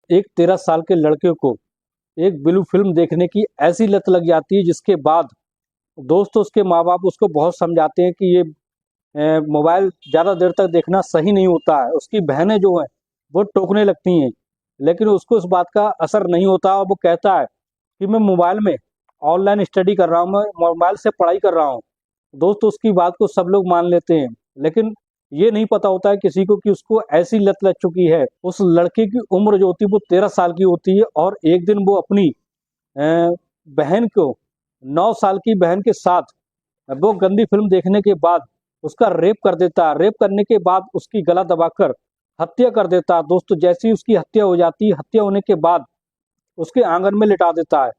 एक 13 साल के लड़के को एक ब्लू फिल्म देखने की ऐसी लत लग जाती है, जिसके बाद दोस्तों उसके माँ बाप उसको बहुत समझाते हैं कि ये मोबाइल ज़्यादा देर तक देखना सही नहीं होता है। उसकी बहनें जो हैं वो टोकने लगती हैं, लेकिन उसको इस बात का असर नहीं होता और वो कहता है कि मैं मोबाइल में ऑनलाइन स्टडी कर रहा हूँ, मैं मोबाइल से पढ़ाई कर रहा हूँ। दोस्तों उसकी बात को सब लोग मान लेते हैं, लेकिन ये नहीं पता होता है किसी को कि उसको ऐसी लत लग चुकी है। उस लड़के की उम्र जो होती है वो 13 साल की होती है, और एक दिन वो अपनी बहन को 9 साल की बहन के साथ वो गंदी फिल्म देखने के बाद उसका रेप कर देता है। रेप करने के बाद उसकी गला दबाकर हत्या कर देता है। दोस्तों जैसी उसकी हत्या हो जाती है, हत्या होने के बाद उसके आंगन में लिटा देता है।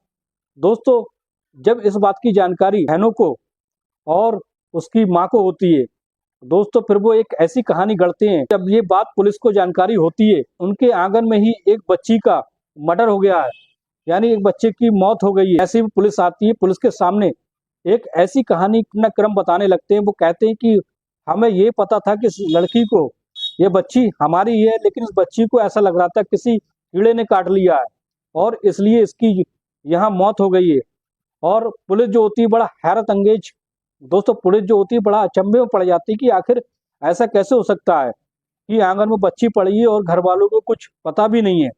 दोस्तों जब इस बात की जानकारी बहनों को और उसकी माँ को होती है, दोस्तों फिर वो एक ऐसी कहानी गढ़ते हैं। जब ये बात पुलिस को जानकारी होती है, उनके आंगन में ही एक बच्ची का मर्डर हो गया है, यानी एक बच्चे की मौत हो गई है। ऐसी पुलिस आती है, पुलिस के सामने एक ऐसी कहानी न क्रम बताने लगते हैं। वो कहते हैं कि हमें ये पता था कि इस लड़की को, ये बच्ची हमारी है, लेकिन इस बच्ची को ऐसा लग रहा था किसी कीड़े ने काट लिया है और इसलिए इसकी यहाँ मौत हो गई है। और पुलिस जो होती है बड़ा हैरत अंगेज, दोस्तों पुलिस जो होती है बड़ा अचंभे में पड़ जाती है कि आखिर ऐसा कैसे हो सकता है कि आंगन में बच्ची पड़ी है और घर वालों को कुछ पता भी नहीं है,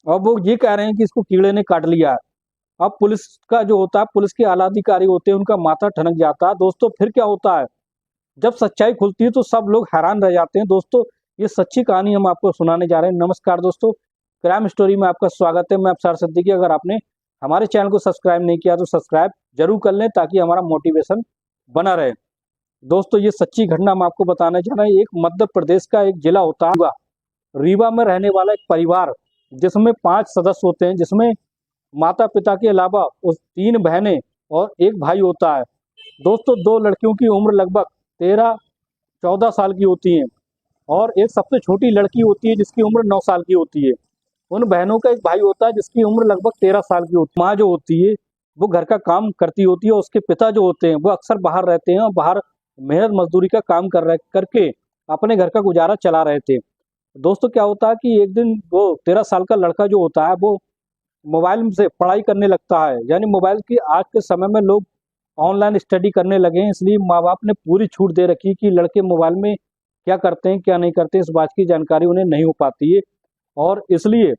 और वो ये कह रहे हैं कि इसको कीड़े ने काट लिया है। अब पुलिस का जो होता है, पुलिस के आला अधिकारी होते हैं, उनका माथा ठनक जाता है। दोस्तों फिर क्या होता है, जब सच्चाई खुलती है तो सब लोग हैरान रह जाते हैं। दोस्तों ये सच्ची कहानी हम आपको सुनाने जा रहे हैं। नमस्कार दोस्तों, क्राइम स्टोरी में आपका स्वागत है। मैं अफसर सिद्दीकी। अगर आपने हमारे चैनल को सब्सक्राइब नहीं किया तो सब्सक्राइब जरूर कर लें, ताकि हमारा मोटिवेशन बना रहे। दोस्तों ये सच्ची घटना हम आपको बताना चाह रहे हैं। एक मध्य प्रदेश का एक जिला होता है रीवा में रहने वाला एक परिवार, जिसमें 5 सदस्य होते हैं, जिसमें माता पिता के अलावा उस 3 बहनें और एक भाई होता है। दोस्तों 2 लड़कियों की उम्र लगभग 13-14 साल की होती है, और एक सबसे छोटी लड़की होती है जिसकी उम्र 9 साल की होती है। उन बहनों का एक भाई होता है जिसकी उम्र लगभग 13 साल की होती है। माँ जो होती है वो घर का काम करती होती है, और उसके पिता जो होते हैं वो अक्सर बाहर रहते हैं और बाहर मेहनत मजदूरी का काम करके अपने घर का गुजारा चला रहे थे। दोस्तों क्या होता है कि एक दिन वो 13 साल का लड़का जो होता है वो मोबाइल से पढ़ाई करने लगता है। यानी मोबाइल की आज के समय में लोग ऑनलाइन स्टडी करने लगे हैं, इसलिए माँ बाप ने पूरी छूट दे रखी है कि लड़के मोबाइल में क्या करते हैं क्या नहीं करते, इस बात की जानकारी उन्हें नहीं हो पाती है। और इसलिए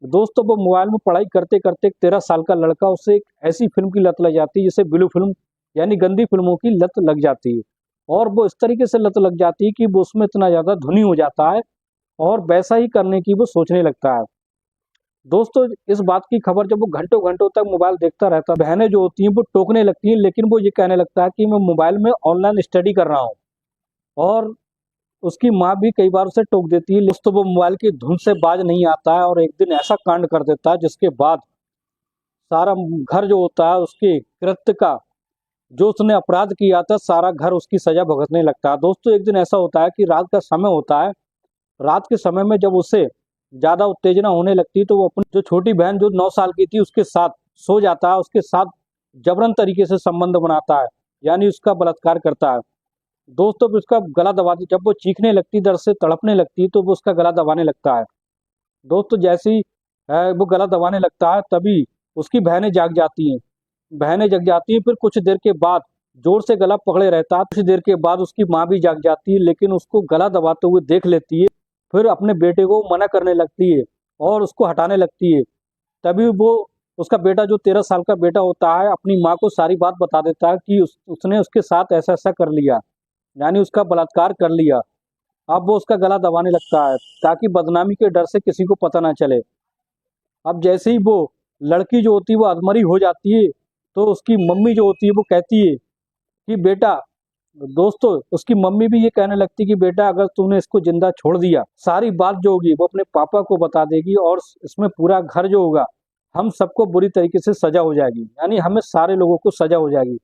दोस्तों वो मोबाइल में पढ़ाई करते करते 13 साल का लड़का, उससे एक ऐसी फिल्म की लत लग जाती है जिसे ब्लू फिल्म यानी गंदी फिल्मों की लत लग जाती है। और वो इस तरीके से लत लग जाती है कि वो उसमें इतना ज़्यादा धुनी हो जाता है और वैसा ही करने की वो सोचने लगता है। दोस्तों इस बात की खबर जब वो घंटों घंटों तक मोबाइल देखता रहता है, बहनें जो होती हैं वो टोकने लगती हैं, लेकिन वो ये कहने लगता है कि मैं मोबाइल में ऑनलाइन स्टडी कर रहा हूँ। और उसकी माँ भी कई बार उसे टोक देती है। दोस्तों वो मोबाइल की धुन से बाज नहीं आता है, और एक दिन ऐसा कांड कर देता है जिसके बाद सारा घर जो होता है उसके कृत्य का, जो उसने अपराध किया था, सारा घर उसकी सजा भुगतने लगता है। दोस्तों एक दिन ऐसा होता है कि रात का समय होता है। रात के समय में जब उसे ज्यादा उत्तेजना होने लगती है, तो वो अपनी जो छोटी बहन जो 9 साल की थी उसके साथ सो जाता है, उसके साथ जबरन तरीके से संबंध बनाता है, यानी उसका बलात्कार करता है। दोस्तों फिर उसका गला दबाती, जब वो चीखने लगती, दर्द से तड़पने लगती, तो वो उसका गला दबाने लगता है। दोस्तों जैसे ही वो गला दबाने लगता है, तभी उसकी बहनें जाग जाती हैं। बहनें जग जाती हैं, फिर कुछ देर के बाद जोर से गला पकड़े रहता है। कुछ देर के बाद उसकी माँ भी जाग जाती है, लेकिन उसको गला दबाते हुए देख लेती है। फिर अपने बेटे को मना करने लगती है और उसको हटाने लगती है। तभी वो उसका बेटा जो 13 साल का बेटा होता है अपनी माँ को सारी बात बता देता है कि उसने उसके साथ ऐसा ऐसा कर लिया, यानी उसका बलात्कार कर लिया। अब वो उसका गला दबाने लगता है ताकि बदनामी के डर से किसी को पता ना चले। अब जैसे ही वो लड़की जो होती है वो अधमरी हो जाती है, तो उसकी मम्मी जो होती है वो कहती है कि बेटा, दोस्तों उसकी मम्मी भी ये कहने लगती कि बेटा अगर तूने इसको जिंदा छोड़ दिया, सारी बात जो होगी वो अपने पापा को बता देगी, और इसमें पूरा घर जो होगा हम सबको बुरी तरीके से सजा हो जाएगी, यानी हमें सारे लोगों को सजा हो जाएगी,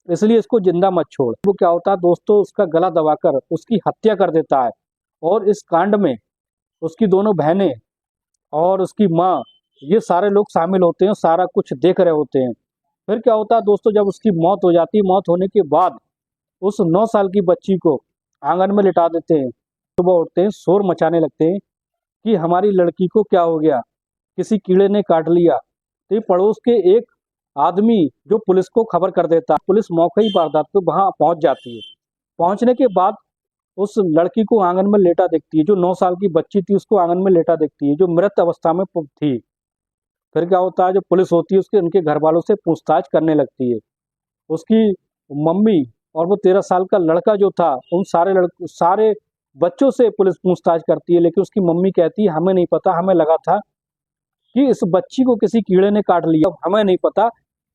इसलिए इसको जिंदा मत छोड़। वो क्या होता है दोस्तों, उसका गला दबाकर उसकी हत्या कर देता है। और इस कांड में उसकी दोनों बहनें और उसकी माँ, ये सारे लोग शामिल होते हैं, सारा कुछ देख रहे होते हैं। फिर क्या होता है दोस्तों, जब उसकी मौत हो जाती है, मौत होने के बाद उस 9 साल की बच्ची को आंगन में लिटा देते हैं। सुबह उठते हैं, शोर मचाने लगते हैं कि हमारी लड़की को क्या हो गया, किसी कीड़े ने काट लिया, तो ये पड़ोस के एक आदमी जो पुलिस को खबर कर देता है। पुलिस मौके ही वारदात पे वहां पहुंच जाती है। पहुंचने के बाद उस लड़की को आंगन में लेटा देखती है। जो 9 साल की बच्ची थी उसको आंगन में लेटा देखती है, जो मृत अवस्था में थी। फिर क्या होता है, जो पुलिस होती है उसके उनके घर वालों से पूछताछ करने लगती है। उसकी मम्मी और वो 13 साल का लड़का जो था, उन सारे बच्चों से पुलिस पूछताछ करती है, लेकिन उसकी मम्मी कहती है हमें नहीं पता, हमें लगा था कि इस बच्ची को किसी कीड़े ने काट लिया, हमें नहीं पता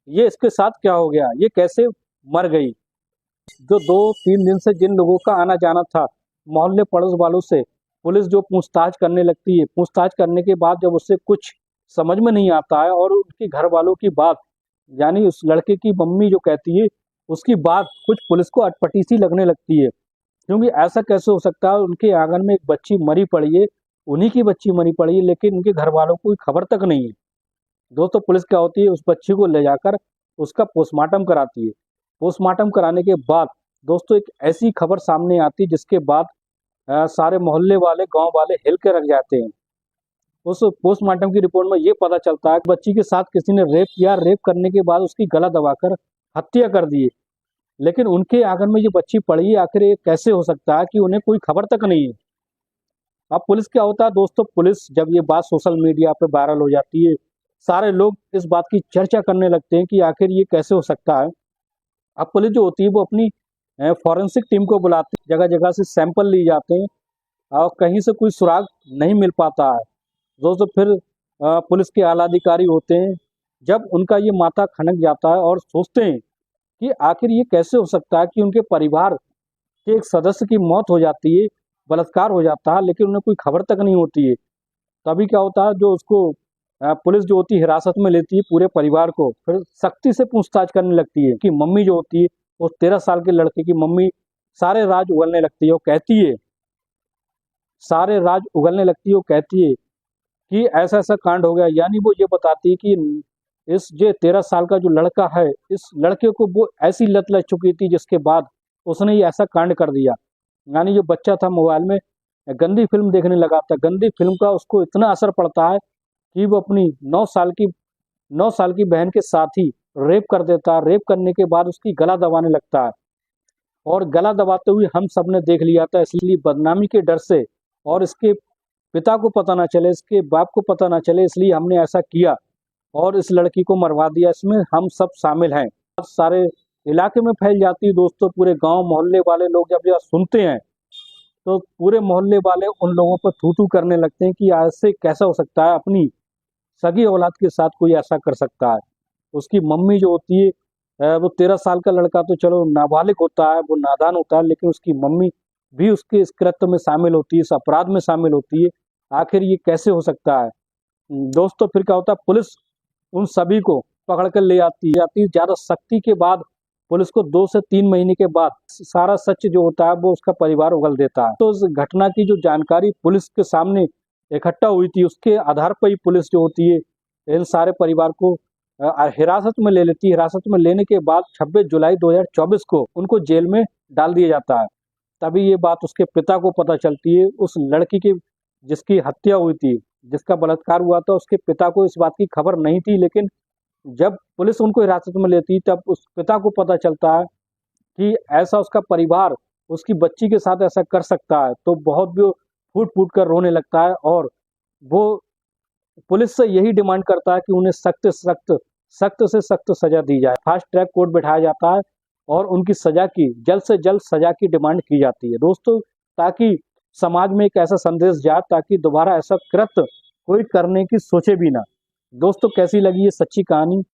ये इसके साथ क्या हो गया, ये कैसे मर गई। जो 2-3 दिन से जिन लोगों का आना जाना था मोहल्ले पड़ोस वालों से, पुलिस जो पूछताछ करने लगती है, पूछताछ करने के बाद जब उससे कुछ समझ में नहीं आता है और उनके घर वालों की बात, यानी उस लड़के की मम्मी जो कहती है उसकी बात कुछ पुलिस को अटपटी सी लगने लगती है। क्योंकि ऐसा कैसे हो सकता है, उनके आंगन में एक बच्ची मरी पड़ी है, उन्हीं की बच्ची मरी पड़ी है, लेकिन उनके घर वालों को कोई खबर तक नहीं है। दोस्तों पुलिस क्या होती है, उस बच्ची को ले जाकर उसका पोस्टमार्टम कराती है। पोस्टमार्टम कराने के बाद दोस्तों एक ऐसी खबर सामने आती है जिसके बाद सारे मोहल्ले वाले, गांव वाले हिल के रख जाते हैं। उस पोस्टमार्टम की रिपोर्ट में ये पता चलता है कि बच्ची के साथ किसी ने रेप किया, रेप करने के बाद उसकी गला दबाकर हत्या कर दी है। लेकिन उनके आंगन में ये बच्ची पड़ी है, आखिर ये कैसे हो सकता है कि उन्हें कोई खबर तक नहीं है। अब पुलिस क्या होता है दोस्तों, पुलिस जब ये बात सोशल मीडिया पे वायरल हो जाती है, सारे लोग इस बात की चर्चा करने लगते हैं कि आखिर ये कैसे हो सकता है। अब पुलिस जो होती है वो अपनी फॉरेंसिक टीम को बुलाती है, जगह जगह से सैंपल लिए जाते हैं और कहीं से कोई सुराग नहीं मिल पाता है। दोस्तों फिर पुलिस के आला अधिकारी होते हैं, जब उनका ये माथा खनक जाता है और सोचते हैं कि आखिर ये कैसे हो सकता है कि उनके परिवार के एक सदस्य की मौत हो जाती है, बलात्कार हो जाता है, लेकिन उन्हें कोई खबर तक नहीं होती है। तभी क्या होता है, जो उसको पुलिस जो होती है हिरासत में लेती है पूरे परिवार को, फिर सख्ती से पूछताछ करने लगती है कि मम्मी जो होती है, उस 13 साल के लड़के की मम्मी सारे राज उगलने लगती है। वो कहती है, सारे राज उगलने लगती है, वो कहती है कि ऐसा ऐसा कांड हो गया। यानी वो ये बताती है कि इस जो 13 साल का जो लड़का है, इस लड़के को वो ऐसी लत लग चुकी थी जिसके बाद उसने ये ऐसा कांड कर दिया। यानी जो बच्चा था मोबाइल में गंदी फिल्म देखने लगा था, गंदी फिल्म का उसको इतना असर पड़ता है कि वो अपनी 9 साल की बहन के साथ ही रेप कर देता है। रेप करने के बाद उसकी गला दबाने लगता है, और गला दबाते हुए हम सब ने देख लिया था। इसलिए बदनामी के डर से, और इसके पिता को पता ना चले, इसके बाप को पता ना चले, इसलिए हमने ऐसा किया और इस लड़की को मरवा दिया। इसमें हम सब शामिल हैं। सारे इलाके में फैल जाती है दोस्तों। पूरे गांव मोहल्ले वाले लोग जब यह सुनते हैं तो पूरे मोहल्ले वाले उन लोगों पर थू थू करने लगते हैं कि ऐसे कैसा हो सकता है, अपनी सगी औलाद के साथ कोई ऐसा कर सकता है। उसकी मम्मी जो होती है, वो 13 साल का लड़का तो चलो नाबालिग होता है, वो नादान होता है, लेकिन उसकी मम्मी भी उसके इस कृत्य में शामिल होती है, इस अपराध में शामिल होती है। आखिर ये कैसे हो सकता है दोस्तों। फिर क्या होता है, पुलिस उन सभी को पकड़ कर ले आती है। ज्यादा सख्ती के बाद पुलिस को 2 से 3 महीने के बाद सारा सच जो होता है वो उसका परिवार उगल देता है। तो इस घटना की जो जानकारी पुलिस के सामने इकट्ठा हुई थी, उसके आधार पर ही पुलिस जो होती है इन सारे परिवार को हिरासत में ले लेती है। हिरासत में लेने के बाद 26 जुलाई 2024 को उनको जेल में डाल दिया जाता है। तभी ये बात उसके पिता को पता चलती है। उस लड़की की जिसकी हत्या हुई थी, जिसका बलात्कार हुआ था, उसके पिता को इस बात की खबर नहीं थी, लेकिन जब पुलिस उनको हिरासत में लेती तब उस पिता को पता चलता है कि ऐसा उसका परिवार उसकी बच्ची के साथ ऐसा कर सकता है। तो बहुत भी फूट फूट कर रोने लगता है और वो पुलिस से यही डिमांड करता है कि उन्हें सख्त से सख्त सजा दी जाए। फास्ट ट्रैक कोर्ट बैठाया जाता है और उनकी सजा की जल्द से जल्द सजा की डिमांड की जाती है दोस्तों, ताकि समाज में एक ऐसा संदेश जाए ताकि दोबारा ऐसा कृत्य कोई करने की सोचे भी ना। दोस्तों कैसी लगी ये सच्ची कहानी,